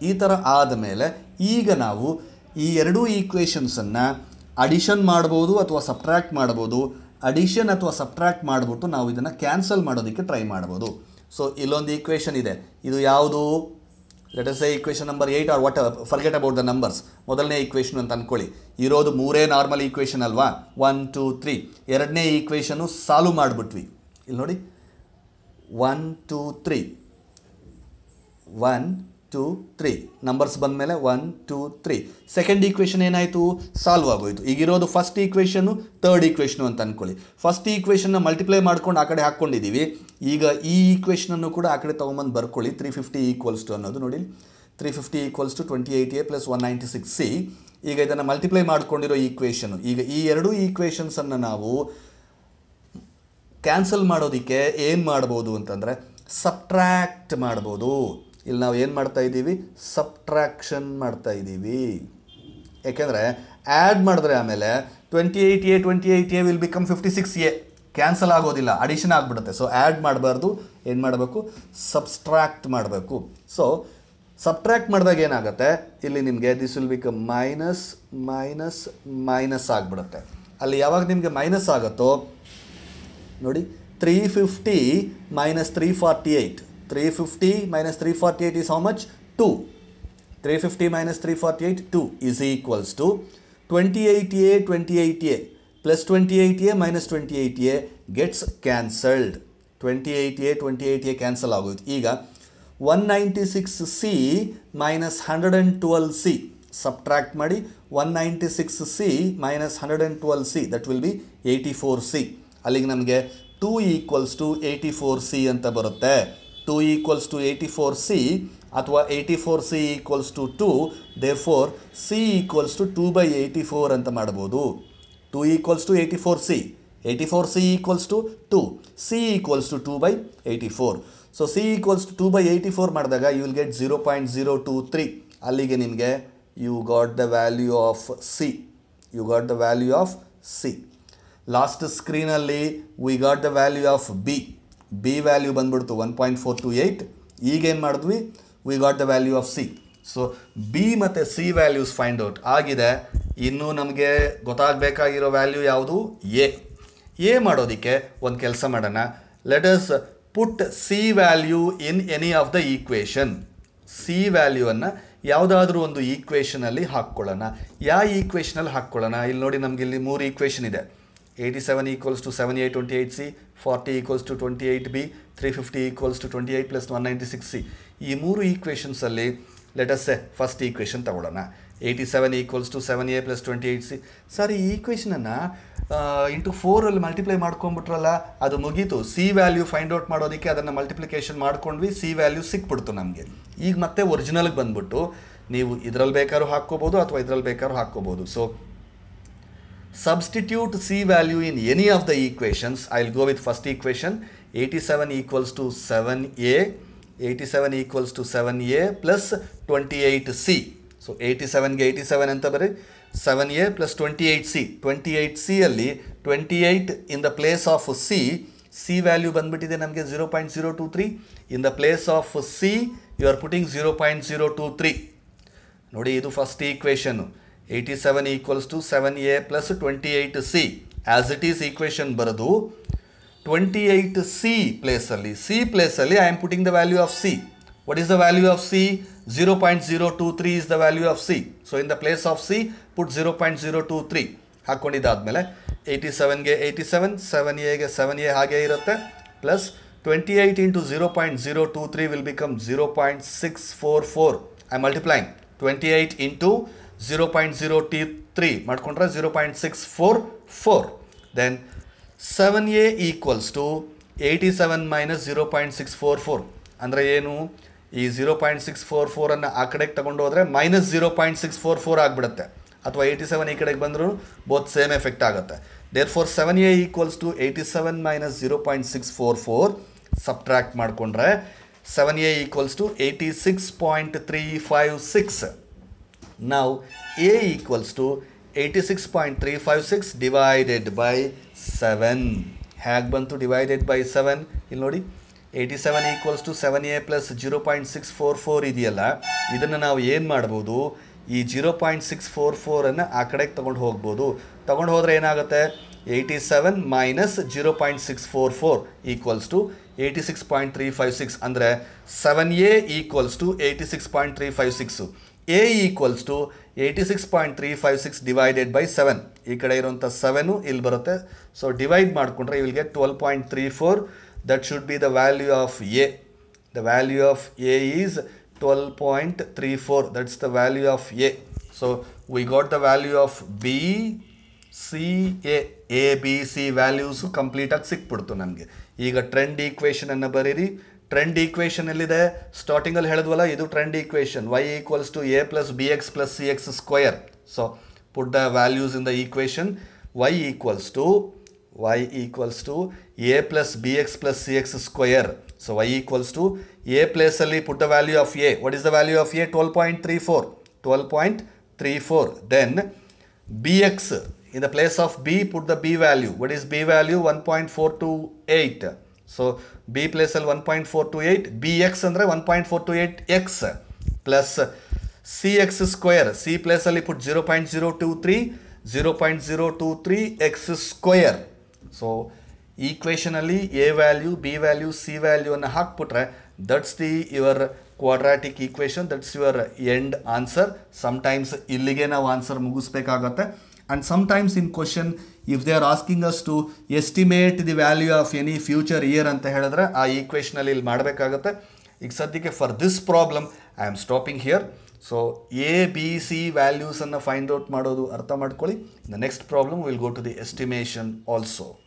ಈ ಥರ ಆದಮೇಲೆ ಈಗ ನಾವು ಈ 2 ಈಕ್ವೇಷನ್ಸನ್ನು ಅಡಿಷನ್ ಮಾಡ್ಬೋದು ಅಥವಾ ಸಬ್ಟ್ರ್ಯಾಕ್ಟ್ ಮಾಡ್ಬೋದು. ಅಡಿಷನ್ ಅಥವಾ ಸಬ್ಟ್ರ್ಯಾಕ್ಟ್ ಮಾಡಿಬಿಟ್ಟು ನಾವು ಇದನ್ನು ಕ್ಯಾನ್ಸಲ್ ಮಾಡೋದಕ್ಕೆ ಟ್ರೈ ಮಾಡ್ಬೋದು. ಸೊ ಇಲ್ಲೊಂದು ಈಕ್ವೇಷನ್ ಇದೆ. ಇದು ಯಾವುದು? Let us say equation number 8 or what, forget about the numbers. ಮೊದಲನೇ ಈಕ್ವೇಷನ್ ಅಂತ ಅಂದ್ಕೊಳ್ಳಿ. ಇರೋದು 3 ನಾರ್ಮಲ್ ಈಕ್ವೇಷನ್ ಅಲ್ವಾ? 1 2 3. ಎರಡನೇ ಈಕ್ವೇಷನ್ನು ಸಾಲ್ವ್ ಮಾಡಿಬಿಟ್ವಿ. ಇಲ್ಲಿ ನೋಡಿ, 1 2 3. 1 2 3 ನಂಬರ್ಸ್ ಬಂದ ಮೇಲೆ 1 2 3 ಸೆಕೆಂಡ್ ಈಕ್ವೇಷನ್ ಏನಾಯಿತು ಸಾಲ್ವ್ ಆಗೋಯಿತು. ಈಗಿರೋದು ಫಸ್ಟ್ ಈಕ್ವೇಷನ್ನು ಥರ್ಡ್ ಈಕ್ವೇಷನು ಅಂತ ಅಂದ್ಕೊಳ್ಳಿ. ಫಸ್ಟ್ ಈಕ್ವೇಷನ್ನ ಮಲ್ಟಿಪ್ಲೈ ಮಾಡ್ಕೊಂಡು ಆ ಕಡೆ ಹಾಕ್ಕೊಂಡಿದ್ದೀವಿ. ಈಗ ಈ ಈಕ್ವೇಷನನ್ನು ಕೂಡ ಆ ಕಡೆ ತೊಗೊಂಬಂದು ಬರ್ಕೊಳ್ಳಿ. 350 ಈಕ್ವಲ್ಸ್ ಟು ಅನ್ನೋದು ನೋಡಿ, 350 ಈಕ್ವಲ್ಸ್ ಟು 28A + 196C. ಈಗ ಇದನ್ನು ಮಲ್ಟಿಪ್ಲೈ ಮಾಡ್ಕೊಂಡಿರೋ ಈಕ್ವೇಷನು. ಈಗ ಈ ಎರಡೂ ಈಕ್ವೇಷನ್ಸನ್ನು ನಾವು ಕ್ಯಾನ್ಸಲ್ ಮಾಡೋದಕ್ಕೆ ಏನು ಮಾಡ್ಬೋದು ಅಂತಂದರೆ ಸಬ್ಟ್ರ್ಯಾಕ್ಟ್ ಮಾಡ್ಬೋದು. ಇಲ್ಲಿ ನಾವು ಏನು ಮಾಡ್ತಾ ಇದ್ದೀವಿ, ಸಬ್ಟ್ರಾಕ್ಷನ್ ಮಾಡ್ತಾ ಇದ್ದೀವಿ. ಯಾಕೆಂದರೆ ಆ್ಯಡ್ ಮಾಡಿದ್ರೆ ಆಮೇಲೆ 28A will become 56A, cancel ಆಗೋದಿಲ್ಲ, ಅಡಿಷನ್ ಆಗಿಬಿಡುತ್ತೆ. ಸೊ ಆ್ಯಡ್ ಮಾಡಬಾರ್ದು, ಏನು ಮಾಡಬೇಕು, ಸಬ್ಸ್ಟ್ರಾಕ್ಟ್ ಮಾಡಬೇಕು. ಸೊ ಸಬ್ಟ್ರ್ಯಾಕ್ಟ್ ಮಾಡಿದಾಗ ಏನಾಗುತ್ತೆ, ಇಲ್ಲಿ ನಿಮಗೆ this will become minus minus minus ಆಗಿಬಿಡುತ್ತೆ. ಅಲ್ಲಿ ಯಾವಾಗ ನಿಮಗೆ ಮೈನಸ್ ಆಗುತ್ತೋ ನೋಡಿ, 350 minus 348. 350 minus 348 is how much? 2. 350 minus 348, 2 is equals to 28A, 28A plus 28A minus 28A gets cancelled. 28A, 28A cancel ಆಗೋಯ್ತು. ಈಗ 196C minus 112C subtract ಮಾಡಿ. 196C minus 112C, that will be 84C. ಅಲ್ಲಿಗೆ ನಮಗೆ 2 = 84C ಅಂತ ಬರುತ್ತೆ. 2 = 84C ಅಥವಾ 84C = 2. therefore C = 2/84 ಅಂತ ಮಾಡ್ಬೋದು. 2 = 84C, 84C = 2, C = 2/84. So C = 2/84 ಮಾಡಿದಾಗ you will get 0.023. ಅಲ್ಲಿಗೆ ನಿಮಗೆ you got the value of C. You got the value of C. Last ಸ್ಕ್ರೀನಲ್ಲಿ we got the value of B value ಬಂದ್ಬಿಡ್ತು 1.428. ಈಗೇನು ಮಾಡಿದ್ವಿ, we got the value of C. So B ಮತ್ತು C values find out ಆಗಿದೆ. ಇನ್ನೂ ನಮಗೆ ಗೊತ್ತಾಗಬೇಕಾಗಿರೋ value ಯಾವುದು, A ಮಾಡೋದಕ್ಕೆ ಒಂದು ಕೆಲಸ ಮಾಡೋಣ. Let us put C value in any of the equation. C ವ್ಯಾಲ್ಯೂವನ್ನು ಯಾವುದಾದ್ರೂ ಒಂದು ಈಕ್ವೇಷನಲ್ಲಿ ಹಾಕ್ಕೊಳ್ಳೋಣ. ಯಾವ ಈಕ್ವೇಷನಲ್ಲಿ ಹಾಕ್ಕೊಳ್ಳೋಣ, ಇಲ್ಲಿ ನೋಡಿ ನಮಗೆ ಇಲ್ಲಿ 3 ಈಕ್ವೇಷನ್ ಇದೆ. 87 = 7A 28C, 40 = 28B, 350 = 28 + 196C. ಈ 3 ಈಕ್ವೇಷನ್ಸಲ್ಲಿ let us say first equation ತಗೊಳ್ಳೋಣ. 87 = 7A + 28C. ಸರ್, ಈ ಈಕ್ವೇಷನನ್ನು ಇಂಟು 4 ಮಲ್ಟಿಪ್ಲೈ ಮಾಡ್ಕೊಂಡ್ಬಿಟ್ರಲ್ಲ, ಅದು ಮುಗೀತು. ಸಿ ವ್ಯಾಲ್ಯೂ ಫೈಂಡ್ ಔಟ್ ಮಾಡೋದಕ್ಕೆ ಅದನ್ನು ಮಲ್ಟಿಪ್ಲಿಕೇಶನ್ ಮಾಡ್ಕೊಂಡ್ವಿ, ಸಿ ವ್ಯಾಲ್ಯೂ ಸಿಕ್ಬಿಡ್ತು ನಮಗೆ. ಈಗ ಮತ್ತೆ ಒರಿಜಿನಲ್ಗೆ ಬಂದ್ಬಿಟ್ಟು ನೀವು ಇದರಲ್ಲಿ ಬೇಕಾದ್ರೂ ಹಾಕ್ಕೋಬೋದು ಅಥವಾ ಇದರಲ್ಲಿ ಬೇಕಾದ್ರೂ ಹಾಕ್ಕೋಬೋದು. So substitute C value in any of the equations. I'll go with first equation. 87 = 7A. 87 = 7A plus 28C. So 87 ಗೆ 87 ಅಂತ ಬರೀ, 7A plus 28C. 28C ಅಲ್ಲಿ 28 in the place of C. C value ಬಂದ್ಬಿಟ್ಟಿದೆ ನಮಗೆ 0.023. In the place of C you are putting 0.023. ನೋಡಿ, ಇದು first ಈಕ್ವೇಷನ್ನು. 87 = 7A plus 28C. As it is equation ಬರೋದು 28C ಪ್ಲೇಸಲ್ಲಿ, ಸಿ ಪ್ಲೇಸಲ್ಲಿ I am putting the value of C. What is the value of C? 0.023 is the value of C. So in the place of C put 0.023 ಹಾಕ್ಕೊಂಡಿದ್ದಾದಮೇಲೆ 87ಗೆ 87, 7Aಗೆ 7A ಹಾಗೇ ಇರುತ್ತೆ, plus 28 into 0.023 will become 0.644. I multiplying 28 into 0.023 ಮಾಡ್ಕೊಂಡ್ರೆ 0.644. Then 7A = 87 minus 0.644 ಅಂದರೆ ಏನು? ಈ 0.644 ಆ ಕಡೆಗೆ ತಗೊಂಡು ಹೋದರೆ ಮೈನಸ್ 0.644 ಆಗಿಬಿಡುತ್ತೆ. ಅಥವಾ 87 ಈ ಕಡೆಗೆ ಬಂದರೂ ಬೋತ್ ಸೇಮ್ ಎಫೆಕ್ಟ್ ಆಗುತ್ತೆ. ದೇರ್ಫೋರ್ 7A = 87 minus 0.644 ಸಬ್ಟ್ರಾಕ್ಟ್ ಮಾಡಿಕೊಂಡ್ರೆ 7A = 86.356. Now A = 86.356 divided by 7. ಹೇಗೆ ಬಂತು ಡಿವೈಡೆಡ್ ಬೈ 7? ಇಲ್ಲಿ ನೋಡಿ, 87 = 7A plus 0.644 ಇದೆಯಲ್ಲ, ಇದನ್ನು ನಾವು ಏನು ಮಾಡ್ಬೋದು, ಈ 0.644 ಆ ಕಡೆಗೆ ತೊಗೊಂಡು ಹೋಗ್ಬೋದು. ತೊಗೊಂಡು ಹೋದರೆ ಏನಾಗುತ್ತೆ, 87 minus 0.644 = 86.356. ಅಂದರೆ 7A = 86.356. A = 86.356 divided by 7. ಈ ಕಡೆ ಇರುವಂಥ 7 ಇಲ್ಲಿ ಬರುತ್ತೆ. ಸೊ ಡಿವೈಡ್ ಮಾಡಿಕೊಂಡ್ರೆ you will get 12.34. That should be the value of A. The value of A is 12.34, that's the value of A. So we got the value of B, C, A, B, C values complete ಆಗಿ ಸಿಕ್ಬಿಡ್ತು ನಮಗೆ. ಈಗ trend equation ಅನ್ನು ಬರೀರಿ. Trend equation ಎಲ್ಲಿದೆ? Starting ಅಲ್ಲಿ ಹೇಳಿದ್ವಲ್ಲ, ಇದು trend equation. y equals to a plus bx plus cx square. So put the values in the equation. y equals to a plus bx plus cx square. So y equals to a place ಅಲ್ಲಿ put the value of a. What is the value of a? 12.34. Then bx, in the place of b put the b value. What is b value? 1.428. So b place ಅಲ್ಲಿ 1.428, bx ಅಂದ್ರೆ 1.428x plus cx square. c place ಅಲ್ಲಿ put 0.023 x square. So equation ಅಲ್ಲಿ a value, b value, c value ಅನ್ನು ಹಾಕ್ಬಿಟ್ರೆ that's the your quadratic equation, that's your end answer. Sometimes ಇಲ್ಲಿಗೆ ನಾವು answer ಮುಗಿಸ್ಬೇಕಾಗತ್ತೆ. And sometimes in question, if they are asking us to estimate the value of any future year ಅಂತ ಹೇಳಿದ್ರೆ ಆ equation ಅಲ್ಲಿ ಇಲ್ಲಿ ಮಾಡಬೇಕಾಗತ್ತೆ. ಈಗ ಸದ್ಯಕ್ಕೆ for this problem I am stopping here. So A B C ವ್ಯಾಲ್ಯೂಸನ್ನು ಫೈಂಡ್ ಔಟ್ ಮಾಡೋದು ಅರ್ಥ ಮಾಡ್ಕೊಳ್ಳಿ. The next problem will go to the estimation also.